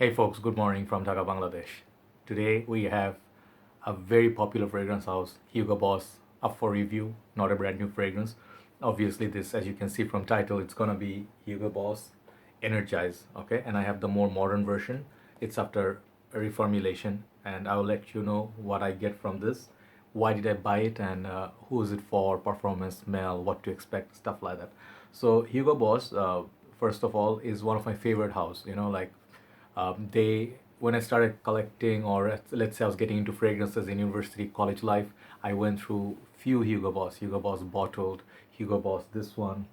Hey folks, good morning from Dhaka, Bangladesh. Today we have a very popular fragrance house, Hugo Boss, up for review, not a brand new fragrance. Obviously, this, as you can see from title, it's gonna be Hugo Boss Energize, okay? And I have the more modern version. It's after a reformulation, and I will let you know what I get from this, why did I buy it, and who is it for, performance, smell, what to expect, stuff like that. So Hugo Boss, first of all, is one of my favorite house. They when I started collecting, or let's say I was getting into fragrances in university college life, I went through few Hugo Boss bottled, Hugo Boss this one,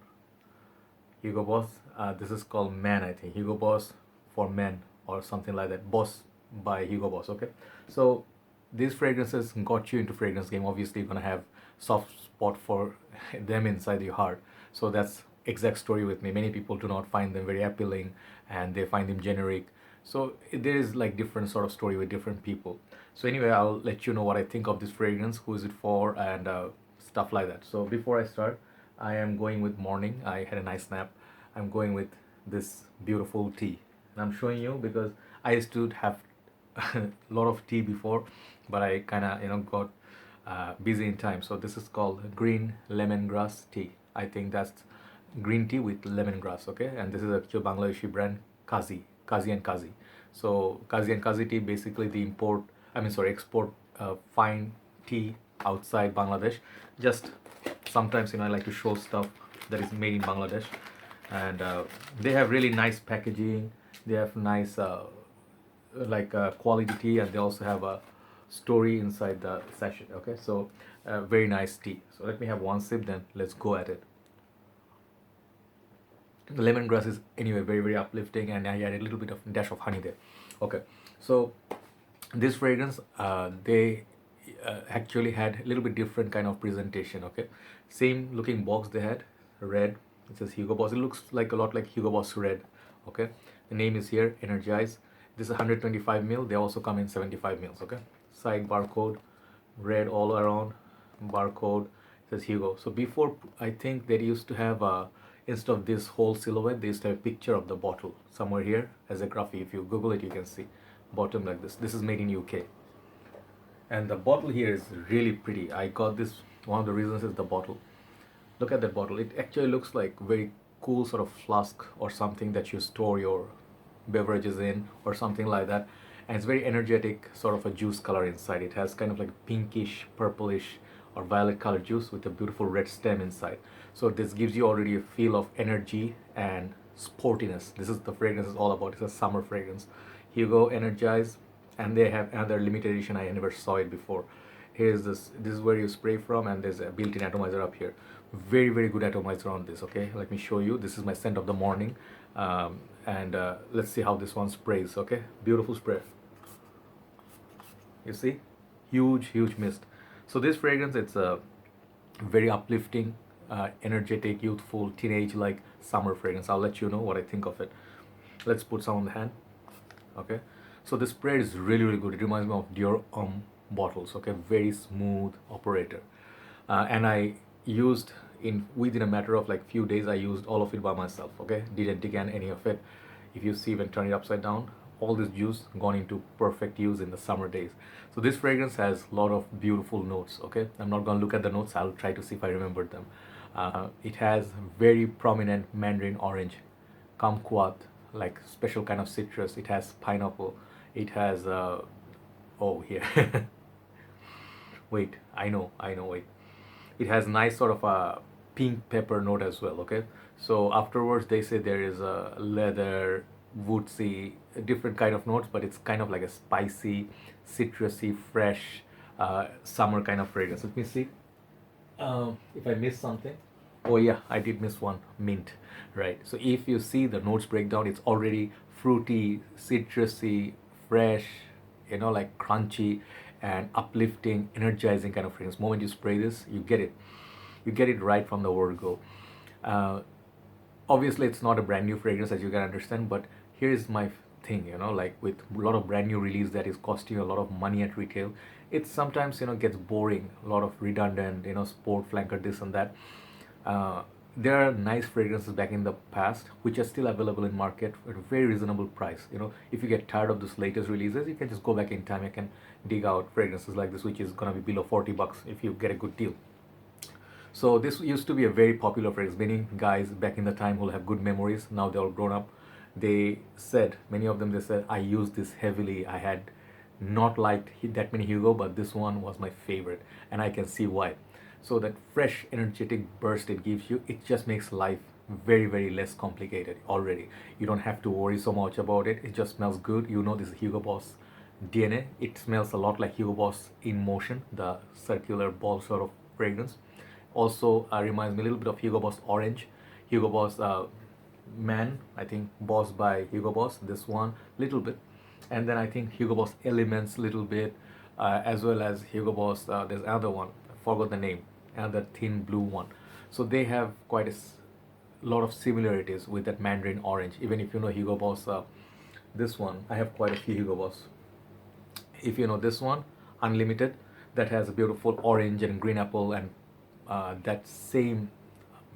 Hugo Boss, this is called Man, I think, Hugo Boss for men or something like that, Boss by Hugo Boss. Okay, so these fragrances got you into fragrance game. Obviously you're gonna have soft spot for them inside your heart. So that's exact story with me. Many people do not find them very appealing, and they find them generic. So there is like different sort of story with different people. So anyway, I'll let you know what I think of this fragrance, who is it for, and stuff like that. So before I start, I am going with morning. I had a nice nap. I'm going with this beautiful tea, and I'm showing you because I used to have a lot of tea before, but I kind of got busy in time. So this is called green lemongrass tea. I think that's green tea with lemongrass. Okay, and this is actual Bangladeshi brand, Kazi and Kazi. So Kazi and Kazi tea, basically the export fine tea outside Bangladesh. Just sometimes I like to show stuff that is made in Bangladesh, and they have really nice packaging. They have nice quality tea, and they also have a story inside the sachet. Okay, so very nice tea. So let me have one sip, then let's go at it. The lemongrass is anyway very uplifting, and I added a little bit of dash of honey there. Okay, so this fragrance, they actually had a little bit different kind of presentation. Okay, same looking box they had, red. It says Hugo Boss. It looks like a lot like Hugo Boss red. Okay, the name is here, Energize. This is 125 ml. They also come in 75 mils. Okay, side barcode, red all around, barcode, it says Hugo. So before, I think they used to have a, instead of this whole silhouette, they used to have a picture of the bottle somewhere here as a graphic. If you Google it, you can see bottom like this. This is made in UK, and the bottle here is really pretty. I got this, one of the reasons is the bottle. Look at that bottle. It actually looks like very cool sort of flask or something that you store your beverages in or something like that. And it's very energetic, sort of a juice color inside. It has kind of like pinkish, purplish or violet color juice with a beautiful red stem inside. So this gives you already a feel of energy and sportiness. This is the fragrance is all about. It's a summer fragrance. Hugo Energize, and they have another limited edition. I never saw it before. Here's this is where you spray from, and there's a built-in atomizer up here. Very good atomizer on this. Okay, let me show you. This is my scent of the morning, and let's see how this one sprays. Okay, beautiful spray. You see, huge mist. So this fragrance, it's a very uplifting, energetic, youthful, teenage like summer fragrance. I'll let you know what I think of it. Let's put some on the hand. Okay, so the spray is really good. It reminds me of Dior bottles. Okay, very smooth operator, and I used in within a matter of like few days, I used all of it by myself. Okay, didn't decan any of it. If you see, when turn it upside down, all this juice gone into perfect use in the summer days. So this fragrance has a lot of beautiful notes. Okay, I'm not gonna look at the notes. I'll try to see if I remember them. It has very prominent mandarin orange, kumquat, like special kind of citrus. It has pineapple. It has oh here. Wait, wait. It has nice sort of a pink pepper note as well. Okay, so afterwards they say there is a leather, woodsy, different kind of notes, but it's kind of like a spicy, citrusy, fresh, summer kind of fragrance. Let me see if I missed something. Oh yeah, I did miss one, mint, right? So if you see the notes breakdown, it's already fruity, citrusy, fresh, like crunchy and uplifting, energizing kind of fragrance. Moment you spray this, you get it right from the word go. Uh, Obviously it's not a brand new fragrance, as you can understand, but here's my thing, like with a lot of brand new release that is costing you a lot of money at retail, it sometimes gets boring, a lot of redundant, sport flanker, this and that. uh, there are nice fragrances back in the past which are still available in market at a very reasonable price. If you get tired of this latest releases, you can just go back in time. You can dig out fragrances like this, which is gonna be below $40 if you get a good deal. So this used to be a very popular fragrance. Many guys back in the time will have good memories. Now they're all grown up. They said, many of them, they said, I used this heavily. I had not liked that many Hugo, but this one was my favorite, and I can see why. So that fresh, energetic burst it gives you, it just makes life very, very less complicated already. You don't have to worry so much about it. It just smells good. This is Hugo Boss DNA. It smells a lot like Hugo Boss in motion, the circular ball sort of fragrance. Also reminds me a little bit of Hugo Boss Orange, Hugo Boss Man, I think Boss by Hugo Boss, this one, little bit. And then I think Hugo Boss Elements, little bit, as well as Hugo Boss, there's another one, I forgot the name, another thin blue one. So they have quite a lot of similarities with that Mandarin Orange. Even if you know Hugo Boss, this one, I have quite a few Hugo Boss. If you know this one, Unlimited, that has a beautiful orange and green apple, and that same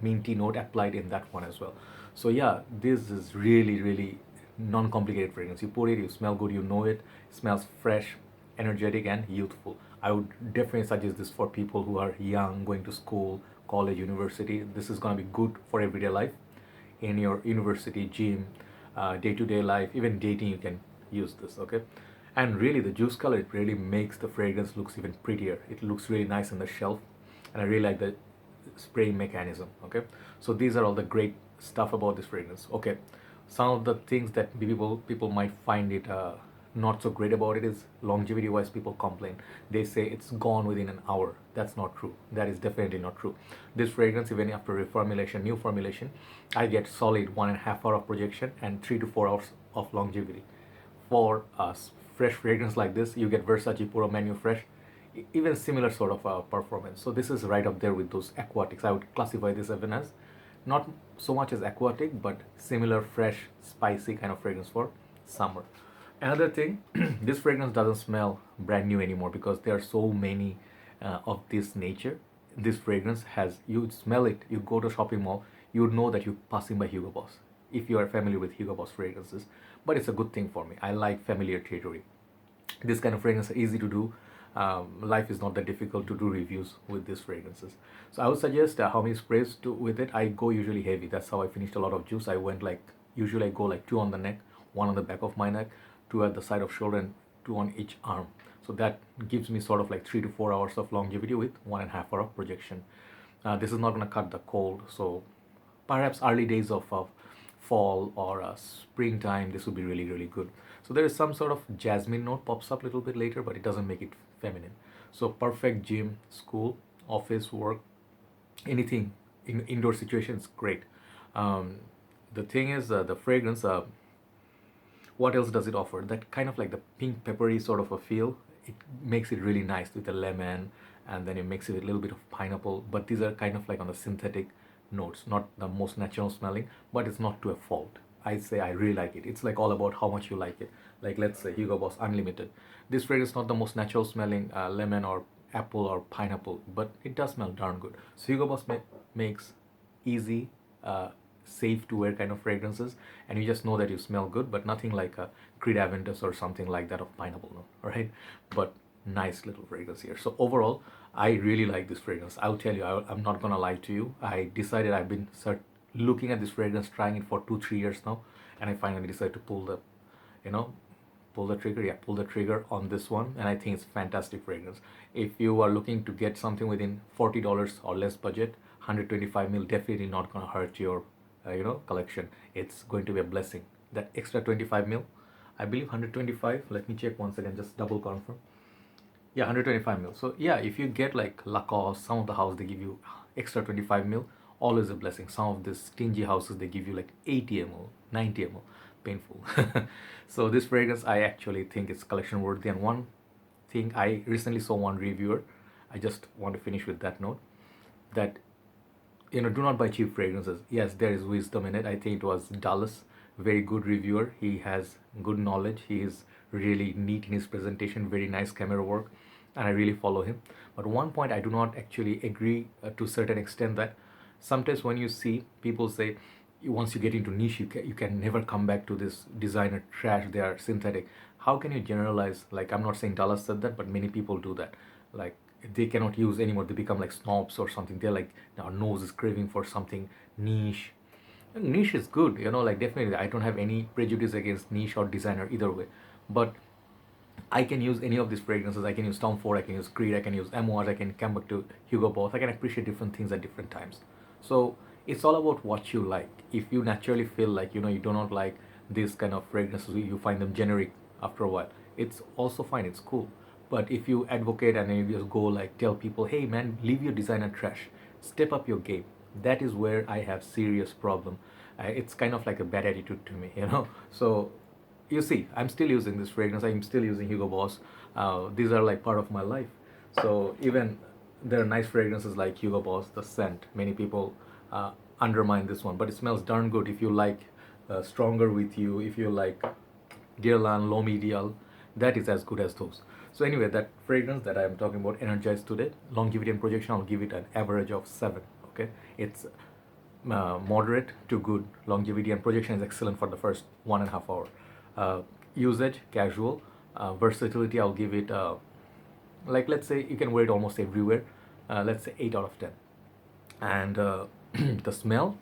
minty note applied in that one as well. So yeah, this is really, really non-complicated fragrance. You put it, you smell good, you know it smells fresh, energetic, and youthful. I would definitely suggest this for people who are young, going to school, college, university. This is going to be good for everyday life, in your university, gym, day-to-day life, even dating. You can use this, okay? And really, the juice color, it really makes the fragrance looks even prettier. It looks really nice on the shelf, and I really like the spraying mechanism, okay? So these are all the great stuff about this fragrance. Okay, some of the things that people might find it not so great about it is longevity wise. People complain, they say it's gone within an hour. That's not true. That is definitely not true. This fragrance, even after reformulation, new formulation, I get solid 1.5 hour of projection and 3 to 4 hours of longevity. For a fresh fragrance like this, you get Versace Puro Manu Fresh, even similar sort of performance. So this is right up there with those aquatics. I would classify this even as not so much as aquatic, but similar fresh, spicy kind of fragrance for summer. Another thing, this fragrance doesn't smell brand new anymore because there are so many of this nature. This fragrance has, you smell it, you go to a shopping mall, you would know that you're passing by Hugo Boss if you are familiar with Hugo Boss fragrances. But it's a good thing for me. I like familiar territory. This kind of fragrance are easy to do. Life is not that difficult to do reviews with these fragrances. So I would suggest how many sprays to with it. I go usually heavy. That's how I finished a lot of juice. I went like, usually I go like 2 on the neck, 1 on the back of my neck, 2 at the side of shoulder, and 2 on each arm. So that gives me sort of like 3 to 4 hours of longevity with 1.5 hour of projection. This is not going to cut the cold. So perhaps early days of fall or springtime, this would be really, really good. So there is some sort of jasmine note pops up a little bit later, but it doesn't make it feminine. So perfect gym, school, office, work, anything in indoor situations, great. The thing is, the fragrance, what else does it offer? That kind of like the pink peppery sort of a feel. It makes it really nice with the lemon, and then it makes it a little bit of pineapple. But these are kind of like on the synthetic notes, not the most natural smelling, but it's not to a fault. I say I really like it. It's like all about how much you like it. Like let's say Hugo Boss Unlimited. This fragrance is not the most natural smelling lemon or apple or pineapple, but it does smell darn good. So Hugo Boss makes easy, safe to wear kind of fragrances, and you just know that you smell good, but nothing like a Creed Aventus or something like that of pineapple note, all right? But nice little fragrance here. So overall, I really like this fragrance. I'll tell you, I'm not gonna lie to you. I decided I've been looking at this fragrance, trying it for 2-3 years now, and I finally decided to pull the, pull the trigger. Yeah, pull the trigger on this one, and I think it's fantastic fragrance. If you are looking to get something within $40 or less budget, 125 ml definitely not gonna hurt your, collection. It's going to be a blessing. That extra 25 ml, I believe 125. Let me check once again, just double confirm. Yeah, 125 mil. So yeah, if you get like Lacoste, some of the house they give you extra 25 mil, always a blessing. Some of these stingy houses they give you like 80 ml, 90 ml, painful. So this fragrance I actually think is collection worthy. And one thing, I recently saw one reviewer, I just want to finish with that note, that do not buy cheap fragrances. Yes, there is wisdom in it. I think it was Dallas, very good reviewer. He has good knowledge. He is really neat in his presentation, very nice camera work, and I really follow him. But one point I do not actually agree to a certain extent, that Sometimes when you see people say, once you get into niche, you can never come back to this designer trash, they are synthetic. How can you generalize? Like, I'm not saying Dallas said that, but many people do that. Like, they cannot use anymore, they become like snobs or something. They're like, our nose is craving for something niche. And niche is good, like, definitely I don't have any prejudice against niche or designer either way. But I can use any of these fragrances. I can use Tom Ford, I can use Creed, I can use Amouage, I can come back to Hugo Boss. I can appreciate different things at different times. So it's all about what you like. If you naturally feel like, you do not like this kind of fragrances, you find them generic after a while, it's also fine, it's cool. But if you advocate and you just go like tell people, hey man, leave your designer trash, step up your game, that is where I have serious problem. It's kind of like a bad attitude to me. So you see, I'm still using this fragrance, I'm still using Hugo Boss. These are like part of my life. So even there are nice fragrances like Hugo Boss, the scent, many people undermine this one, but it smells darn good. If you like Stronger With You, if you like Guerlain, Low Medial, that is as good as those. So anyway, that fragrance that I am talking about, Energize today, longevity and projection, I'll give it an average of 7. Okay, it's moderate to good. Longevity and projection is excellent for the first 1.5 hour. Usage, casual. Versatility, I'll give it like, let's say you can wear it almost everywhere. Let's say 8 out of 10. And the smell,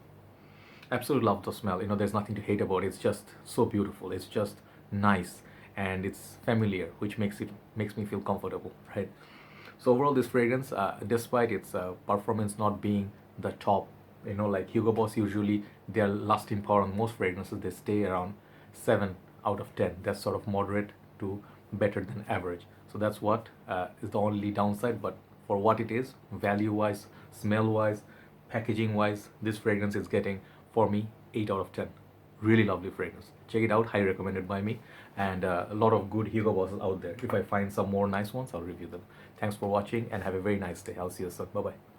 absolutely love the smell. There's nothing to hate about it. It's just so beautiful. It's just nice, and it's familiar, which makes me feel comfortable, right? So overall, this fragrance, despite its performance not being the top, like Hugo Boss, usually their lasting power on most fragrances, they stay around 7 out of 10. That's sort of moderate to better than average. So that's what is the only downside. But for what it is, value wise, smell wise, packaging wise, this fragrance is getting, for me, 8 out of 10. Really lovely fragrance. Check it out, highly recommended by me. And a lot of good Hugo Bosses out there. If I find some more nice ones, I'll review them. Thanks for watching and have a very nice day. I'll see you soon. Bye bye.